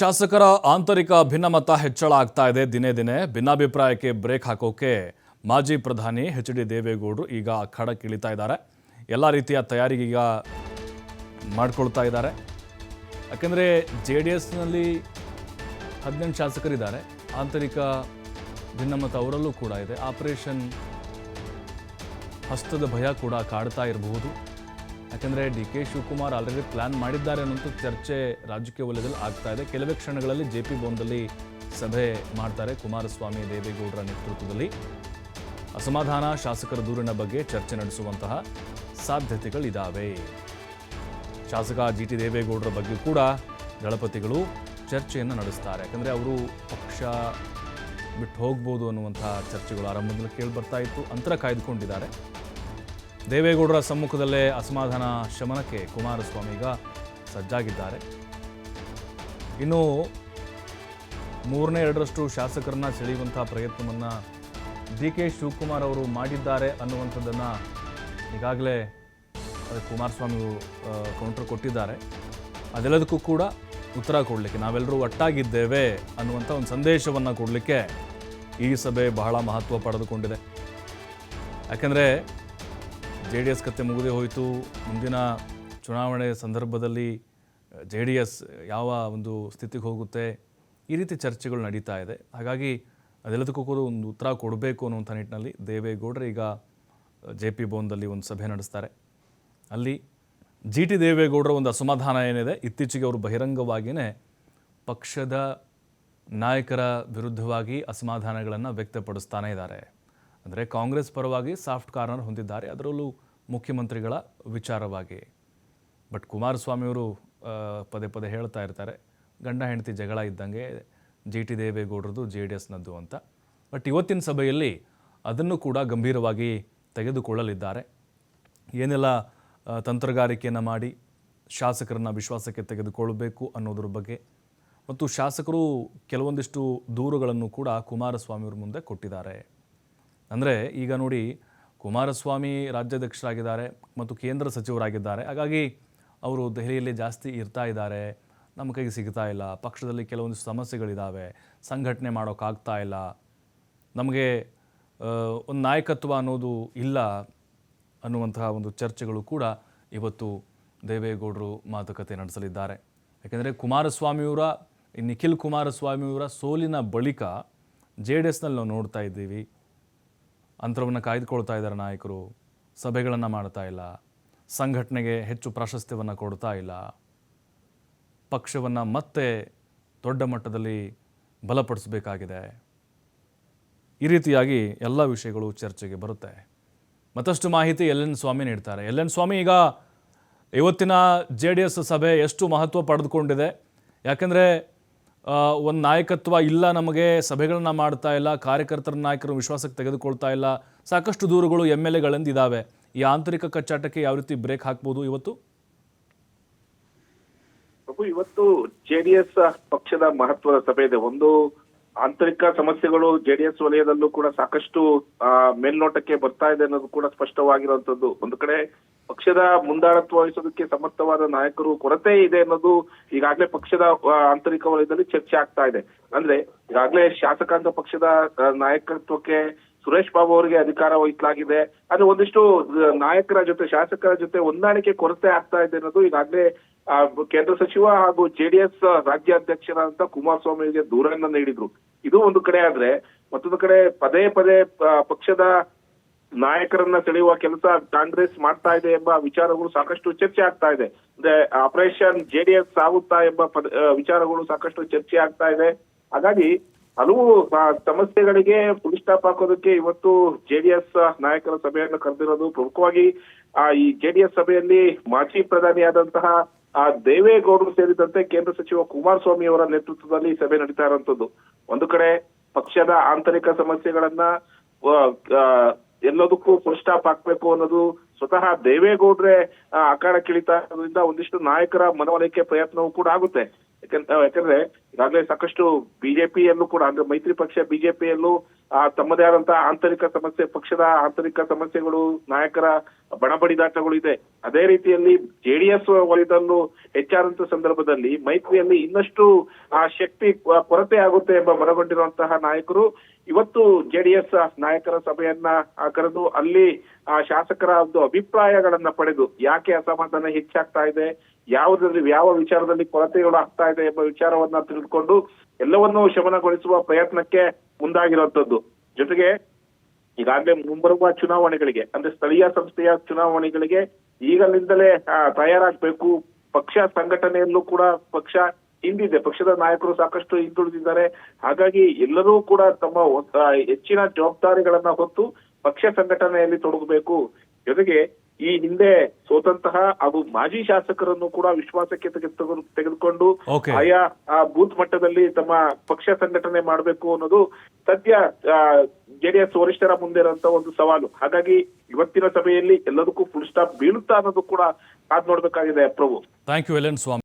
ಶಾಸಕರ ಆಂತರಿಕ ಭಿನ್ನಮತ ಹೆಚ್ಚಳ ಆಗ್ತಾ ಇದೆ. ದಿನೇ ದಿನೇ ಭಿನ್ನಾಭಿಪ್ರಾಯಕ್ಕೆ ಬ್ರೇಕ್ ಹಾಕೋಕೆ ಮಾಜಿ ಪ್ರಧಾನಿ ಎಚ್.ಡಿ. ದೇವೇಗೌಡರು ಈಗ ಅಖಾಡಕ್ಕಿಳಿತಾ ಇದ್ದಾರೆ. ಎಲ್ಲ ರೀತಿಯ ತಯಾರಿಗೆ ಈಗ ಮಾಡ್ಕೊಳ್ತಾ ಇದ್ದಾರೆ. ಯಾಕೆಂದರೆ JDSನಲ್ಲಿ 18 ಶಾಸಕರಿದ್ದಾರೆ. ಆಂತರಿಕ ಭಿನ್ನಮತ ಅವರಲ್ಲೂ ಕೂಡ ಇದೆ. ಆಪರೇಷನ್ ಹಸ್ತದ ಭಯ ಕೂಡ ಕಾಡ್ತಾ ಇರಬಹುದು. ಯಾಕೆಂದರೆ DK ಶಿವಕುಮಾರ್ ಆಲ್ರೆಡಿ ಪ್ಲಾನ್ ಮಾಡಿದ್ದಾರೆ ಅನ್ನೋಂಥ ಚರ್ಚೆ ರಾಜಕೀಯ ವಲಯದಲ್ಲಿ ಆಗ್ತಾ ಇದೆ. ಕೆಲವೇ ಕ್ಷಣಗಳಲ್ಲಿ JP ಭವನದಲ್ಲಿ ಸಭೆ ಮಾಡ್ತಾರೆ ಕುಮಾರಸ್ವಾಮಿ ದೇವೇಗೌಡರ ನೇತೃತ್ವದಲ್ಲಿ. ಅಸಮಾಧಾನ ಶಾಸಕರ ದೂರಿನ ಬಗ್ಗೆ ಚರ್ಚೆ ನಡೆಸುವಂತಹ ಸಾಧ್ಯತೆಗಳಿದ್ದಾವೆ. ಶಾಸಕ GT ದೇವೇಗೌಡರ ಬಗ್ಗೆ ಕೂಡ ದಳಪತಿಗಳು ಚರ್ಚೆಯನ್ನು ನಡೆಸ್ತಾರೆ. ಯಾಕಂದರೆ ಅವರು ಪಕ್ಷ ಬಿಟ್ಟು ಹೋಗ್ಬೋದು ಅನ್ನುವಂಥ ಚರ್ಚೆಗಳು ಆರಂಭದಲ್ಲಿ ಕೇಳಿ ಬರ್ತಾ ಇತ್ತು. ಅಂತರ ಕಾಯ್ದುಕೊಂಡಿದ್ದಾರೆ. ದೇವೇಗೌಡರ ಸಮ್ಮುಖದಲ್ಲೇ ಅಸಮಾಧಾನ ಶಮನಕ್ಕೆ ಕುಮಾರಸ್ವಾಮಿ ಈಗ ಸಜ್ಜಾಗಿದ್ದಾರೆ. ಇನ್ನು 3/2 ಶಾಸಕರನ್ನ ಸೆಳೆಯುವಂತಹ ಪ್ರಯತ್ನವನ್ನು DK ಶಿವಕುಮಾರ್ ಅವರು ಮಾಡಿದ್ದಾರೆ ಅನ್ನುವಂಥದ್ದನ್ನು ಈಗಾಗಲೇ ಕುಮಾರಸ್ವಾಮಿ ಕೌಂಟರ್ ಕೊಟ್ಟಿದ್ದಾರೆ. ಅದೆಲ್ಲದಕ್ಕೂ ಕೂಡ ಉತ್ತರ ಕೊಡಲಿಕ್ಕೆ ನಾವೆಲ್ಲರೂ ಒಟ್ಟಾಗಿದ್ದೇವೆ ಅನ್ನುವಂಥ ಒಂದು ಸಂದೇಶವನ್ನು ಕೊಡಲಿಕ್ಕೆ ಈ ಸಭೆ ಬಹಳ ಮಹತ್ವ ಪಡೆದುಕೊಂಡಿದೆ. ಯಾಕೆಂದರೆ JDS ಕತೆ ಮುಗಿದೇ ಹೋಯಿತು. ಮುಂದಿನ ಚುನಾವಣೆ ಸಂದರ್ಭದಲ್ಲಿ JDS ಯಾವ ಒಂದು ಸ್ಥಿತಿಗೆ ಹೋಗುತ್ತೆ, ಈ ರೀತಿ ಚರ್ಚೆಗಳು ನಡೀತಾ ಇದೆ. ಹಾಗಾಗಿ ಅದೆಲ್ಲದಕ್ಕೂ ಕೂಡ ಒಂದು ಉತ್ತರ ಕೊಡಬೇಕು ಅನ್ನುವಂಥ ನಿಟ್ಟಿನಲ್ಲಿ ದೇವೇಗೌಡರು ಈಗ JP ಭವನದಲ್ಲಿ ಒಂದು ಸಭೆ ನಡೆಸ್ತಾರೆ. ಅಲ್ಲಿ GT ದೇವೇಗೌಡರ ಒಂದು ಅಸಮಾಧಾನ ಏನಿದೆ, ಇತ್ತೀಚೆಗೆ ಅವರು ಬಹಿರಂಗವಾಗಿಯೇ ಪಕ್ಷದ ನಾಯಕರ ವಿರುದ್ಧವಾಗಿ ಅಸಮಾಧಾನಗಳನ್ನು ವ್ಯಕ್ತಪಡಿಸ್ತಾನೇ ಇದ್ದಾರೆ. ಅಂದರೆ ಕಾಂಗ್ರೆಸ್ ಪರವಾಗಿ ಸಾಫ್ಟ್ ಕಾರ್ನರ್ ಹೊಂದಿದ್ದಾರೆ, ಅದರಲ್ಲೂ ಮುಖ್ಯಮಂತ್ರಿಗಳ ವಿಚಾರವಾಗಿ. ಬಟ್ ಕುಮಾರಸ್ವಾಮಿಯವರು ಪದೇ ಪದೇ ಹೇಳ್ತಾ ಇರ್ತಾರೆ, ಗಂಡ ಹೆಂಡತಿ ಜಗಳ ಇದ್ದಂಗೆ GT ದೇವೇಗೌಡರದು JDSನದ್ದು ಅಂತ. ಬಟ್ ಇವತ್ತಿನ ಸಭೆಯಲ್ಲಿ ಅದನ್ನು ಕೂಡ ಗಂಭೀರವಾಗಿ ತೆಗೆದುಕೊಳ್ಳಲಿದ್ದಾರೆ. ಏನೆಲ್ಲ ತಂತ್ರಗಾರಿಕೆಯನ್ನು ಮಾಡಿ ಶಾಸಕರನ್ನು ವಿಶ್ವಾಸಕ್ಕೆ ತೆಗೆದುಕೊಳ್ಳಬೇಕು ಅನ್ನೋದ್ರ ಬಗ್ಗೆ, ಮತ್ತು ಶಾಸಕರು ಕೆಲವೊಂದಿಷ್ಟು ದೂರುಗಳನ್ನು ಕೂಡ ಕುಮಾರಸ್ವಾಮಿಯವ್ರ ಮುಂದೆ ಕೊಟ್ಟಿದ್ದಾರೆ. ಅಂದರೆ ಈಗ ನೋಡಿ, ಕುಮಾರಸ್ವಾಮಿ ರಾಜ್ಯಾಧ್ಯಕ್ಷರಾಗಿದ್ದಾರೆ ಮತ್ತು ಕೇಂದ್ರ ಸಚಿವರಾಗಿದ್ದಾರೆ. ಹಾಗಾಗಿ ಅವರು ದೆಹಲಿಯಲ್ಲಿ ಜಾಸ್ತಿ ಇರ್ತಾ ಇದ್ದಾರೆ, ನಮ್ಮ ಕೈಗೆ ಸಿಗ್ತಾ ಇಲ್ಲ. ಪಕ್ಷದಲ್ಲಿ ಕೆಲವೊಂದಿಷ್ಟು ಸಮಸ್ಯೆಗಳಿದ್ದಾವೆ, ಸಂಘಟನೆ ಮಾಡೋಕ್ಕಾಗ್ತಾ ಇಲ್ಲ, ನಮಗೆ ಒಂದು ನಾಯಕತ್ವ ಅನ್ನೋದು ಇಲ್ಲ ಅನ್ನುವಂತಹ ಒಂದು ಚರ್ಚೆಗಳು ಕೂಡ ಇವತ್ತು ದೇವೇಗೌಡರು ಮಾತುಕತೆ ನಡೆಸಲಿದ್ದಾರೆ. ಯಾಕೆಂದರೆ ನಿಖಿಲ್ ಕುಮಾರಸ್ವಾಮಿಯವರ ಸೋಲಿನ ಬಳಿಕ JDSನಲ್ಲಿ ನಾವು ನೋಡ್ತಾ ಇದ್ದೀವಿ, ಅಂತರವನ್ನು ಕಾಯ್ದುಕೊಳ್ತಾ ಇದ್ದಾರೆ ನಾಯಕರು, ಸಭೆಗಳನ್ನು ಮಾಡ್ತಾ ಇಲ್ಲ, ಸಂಘಟನೆಗೆ ಹೆಚ್ಚು ಪ್ರಾಶಸ್ತ್ಯವನ್ನು ಕೊಡ್ತಾ ಇಲ್ಲ, ಪಕ್ಷವನ್ನು ಮತ್ತೆ ದೊಡ್ಡ ಮಟ್ಟದಲ್ಲಿ ಬಲಪಡಿಸಬೇಕಾಗಿದೆ. ಈ ರೀತಿಯಾಗಿ ಎಲ್ಲ ವಿಷಯಗಳು ಚರ್ಚೆಗೆ ಬರುತ್ತೆ. ಮತ್ತಷ್ಟು ಮಾಹಿತಿ LN ಸ್ವಾಮಿ ನೀಡ್ತಾರೆ. LN ಸ್ವಾಮಿ, ಈಗ ಇವತ್ತಿನ JDS ಸಭೆ ಎಷ್ಟು ಮಹತ್ವ ಪಡೆದುಕೊಂಡಿದೆ? ಯಾಕೆಂದರೆ ಒಂದು ನಾಯಕತ್ವ ಇಲ್ಲ, ನಮಗೆ ಸಭೆಗಳನ್ನ ಮಾಡ್ತಾ ಇಲ್ಲ, ಕಾರ್ಯಕರ್ತರ ನಾಯಕರು ವಿಶ್ವಾಸಕ್ಕೆ ತೆಗೆದುಕೊಳ್ತಾ ಇಲ್ಲ, ಸಾಕಷ್ಟು ದೂರುಗಳು MLAಗಳಿಂದ ಇದ್ದಾವೆ. ಈ ಆಂತರಿಕ ಕಚ್ಚಾಟಕ್ಕೆ ಯಾವ ರೀತಿ ಬ್ರೇಕ್ ಹಾಕ್ಬೋದು ಇವತ್ತು? ಇವತ್ತು JDS ಪಕ್ಷದ ಮಹತ್ವದ ಸಭೆ ಇದೆ. ಒಂದು, ಆಂತರಿಕ ಸಮಸ್ಯೆಗಳು JDS ವಲಯದಲ್ಲೂ ಕೂಡ ಸಾಕಷ್ಟು ಮೇಲ್ನೋಟಕ್ಕೆ ಬರ್ತಾ ಇದೆ ಅನ್ನೋದು ಕೂಡ ಸ್ಪಷ್ಟವಾಗಿರುವಂತದ್ದು. ಒಂದು ಕಡೆ ಪಕ್ಷದ ಮುಂದಾಳತ್ವ ವಹಿಸೋದಕ್ಕೆ ಸಮರ್ಥವಾದ ನಾಯಕರು ಕೊರತೆ ಇದೆ ಅನ್ನೋದು ಈಗಾಗಲೇ ಪಕ್ಷದ ಆಂತರಿಕ ವಲಯದಲ್ಲಿ ಚರ್ಚೆ ಆಗ್ತಾ ಇದೆ. ಅಂದ್ರೆ ಈಗಾಗಲೇ ಶಾಸಕಾಂಗ ಪಕ್ಷದ ನಾಯಕತ್ವಕ್ಕೆ ಸುರೇಶ್ ಬಾಬು ಅವರಿಗೆ ಅಧಿಕಾರ ವಹಿಸಲಾಗಿದೆ. ಆದ್ರೆ ಒಂದಿಷ್ಟು ನಾಯಕರ ಜೊತೆ, ಶಾಸಕರ ಜೊತೆ ಹೊಂದಾಣಿಕೆ ಕೊರತೆ ಆಗ್ತಾ ಇದೆ ಅನ್ನೋದು ಈಗಾಗಲೇ ಕೇಂದ್ರ ಸಚಿವ ಹಾಗೂ JDS ರಾಜ್ಯಾಧ್ಯಕ್ಷರಾದಂತ ಕುಮಾರಸ್ವಾಮಿಗೆ ದೂರನ್ನ ನೀಡಿದ್ರು. ಇದು ಒಂದು ಕಡೆ ಆದ್ರೆ, ಮತ್ತೊಂದು ಕಡೆ ಪದೇ ಪದೇ ಪಕ್ಷದ ನಾಯಕರನ್ನ ಸೆಳೆಯುವ ಕೆಲಸ ಕಾಂಗ್ರೆಸ್ ಮಾಡ್ತಾ ಇದೆ ಎಂಬ ವಿಚಾರಗಳು ಸಾಕಷ್ಟು ಚರ್ಚೆ ಆಗ್ತಾ ಇದೆ. ಅಂದ್ರೆ ಆಪರೇಷನ್ JDS ಆಗುತ್ತಾ ಎಂಬ ವಿಚಾರಗಳು ಸಾಕಷ್ಟು ಚರ್ಚೆ ಆಗ್ತಾ ಇದೆ. ಹಾಗಾಗಿ ಹಲವು ಸಮಸ್ಯೆಗಳಿಗೆ ಫುಲ್ ಸ್ಟಾಪ್ ಹಾಕೋದಕ್ಕೆ ಇವತ್ತು JDS ನಾಯಕರ ಸಭೆಯನ್ನು ಕರೆದಿರೋದು. ಪ್ರಮುಖವಾಗಿ ಈ JDS ಸಭೆಯಲ್ಲಿ ಮಾಜಿ ಪ್ರಧಾನಿಯಾದಂತಹ ದೇವೇಗೌಡರು ಸೇರಿದಂತೆ ಕೇಂದ್ರ ಸಚಿವ ಕುಮಾರಸ್ವಾಮಿ ಅವರ ನೇತೃತ್ವದಲ್ಲಿ ಸಭೆ ನಡೀತಾ ಇರುವಂತದ್ದು. ಒಂದು ಕಡೆ ಪಕ್ಷದ ಆಂತರಿಕ ಸಮಸ್ಯೆಗಳನ್ನ ಎಲ್ಲದಕ್ಕೂ ಫುಲ್ ಸ್ಟಾಪ್ ಹಾಕ್ಬೇಕು ಅನ್ನೋದು ಸ್ವತಃ ದೇವೇಗೌಡ್ರೆ ಅಖಾಡಕ್ಕಿಳಿತಾ ಇರೋದ್ರಿಂದ ಒಂದಿಷ್ಟು ನಾಯಕರ ಮನವೊಲಿಕೆ ಪ್ರಯತ್ನವೂ ಕೂಡ ಆಗುತ್ತೆ. ಯಾಕಂದ್ರೆ ಈಗಾಗಲೇ ಸಾಕಷ್ಟು ಬಿಜೆಪಿಯಲ್ಲೂ ಕೂಡ, ಅಂದ್ರೆ ಮೈತ್ರಿ ಪಕ್ಷ ಬಿಜೆಪಿಯಲ್ಲೂ ತಮ್ಮದೇ ಆದಂತಹ ಆಂತರಿಕ ಸಮಸ್ಯೆ, ಪಕ್ಷದ ಆಂತರಿಕ ಸಮಸ್ಯೆಗಳು, ನಾಯಕರ ಬಣಬಡಿದಾಟಗಳು ಇದೆ. ಅದೇ ರೀತಿಯಲ್ಲಿ ಜೆಡಿಎಸ್ ವಲಯದಲ್ಲೂ ಹೆಚ್ಚಾದಂತ ಸಂದರ್ಭದಲ್ಲಿ ಮೈತ್ರಿಯಲ್ಲಿ ಇನ್ನಷ್ಟು ಶಕ್ತಿ ಕೊರತೆ ಆಗುತ್ತೆ ಎಂಬ ಮನಗೊಂಡಿರುವಂತಹ ನಾಯಕರು ಇವತ್ತು ಜೆಡಿಎಸ್ ನಾಯಕರ ಸಭೆಯನ್ನ ಕರೆದು ಅಲ್ಲಿ ಶಾಸಕರ ಒಂದು ಅಭಿಪ್ರಾಯಗಳನ್ನ ಪಡೆದು ಯಾಕೆ ಅಸಮಾಧಾನ ಹೆಚ್ಚಾಗ್ತಾ ಇದೆ, ಯಾವ ವಿಚಾರದಲ್ಲಿ ಕೊರತೆಗಳು ಆಗ್ತಾ ಇದೆ ಎಂಬ ವಿಚಾರವನ್ನ ತಿಳಿದುಕೊಂಡು ಎಲ್ಲವನ್ನೂ ಶಮನಗೊಳಿಸುವ ಪ್ರಯತ್ನಕ್ಕೆ ಮುಂದಾಗಿರುವಂತದ್ದು. ಜೊತೆಗೆ ಈಗಾಗಲೇ ಮುಂಬರುವ ಚುನಾವಣೆಗಳಿಗೆ ಅಂದ್ರೆ ಸ್ಥಳೀಯ ಸಂಸ್ಥೆಯ ಚುನಾವಣೆಗಳಿಗೆ ಈಗಲಿಂದಲೇ ತಯಾರಾಗಬೇಕು. ಪಕ್ಷ ಸಂಘಟನೆಯಲ್ಲೂ ಕೂಡ ಪಕ್ಷ ಹಿಂದಿದೆ, ಪಕ್ಷದ ನಾಯಕರು ಸಾಕಷ್ಟು ಹಿಂದುಳಿದಿದ್ದಾರೆ. ಹಾಗಾಗಿ ಎಲ್ಲರೂ ಕೂಡ ತಮ್ಮ ಹೆಚ್ಚಿನ ಜವಾಬ್ದಾರಿಗಳನ್ನ ಹೊತ್ತು ಪಕ್ಷ ಸಂಘಟನೆಯಲ್ಲಿ ತೊಡಗಬೇಕು. ಜೊತೆಗೆ ಈ ಹಿಂದೆ ಸೋತಂತಹ ಹಾಗೂ ಮಾಜಿ ಶಾಸಕರನ್ನು ಕೂಡ ವಿಶ್ವಾಸಕ್ಕೆ ತೆಗೆದುಕೊಂಡು Okay. ಆಯಾ ಬೂತ್ ಮಟ್ಟದಲ್ಲಿ ತಮ್ಮ ಪಕ್ಷ ಸಂಘಟನೆ ಮಾಡಬೇಕು ಅನ್ನೋದು ಸದ್ಯ ಜೆಡಿಎಸ್ ವರಿಷ್ಠರ ಮುಂದೆ ಇರುವಂತ ಒಂದು ಸವಾಲು. ಹಾಗಾಗಿ ಇವತ್ತಿನ ಸಭೆಯಲ್ಲಿ ಎಲ್ಲದಕ್ಕೂ ಫುಲ್ ಸ್ಟಾಪ್ ಬೀಳುತ್ತಾ ಅನ್ನೋದು ಕೂಡ ಕಾದ್ ನೋಡ್ಬೇಕಾಗಿದೆ ಪ್ರಭು. ಥ್ಯಾಂಕ್ ಯು ಎಲ್ ಎನ್ ಸ್ವಾಮಿ.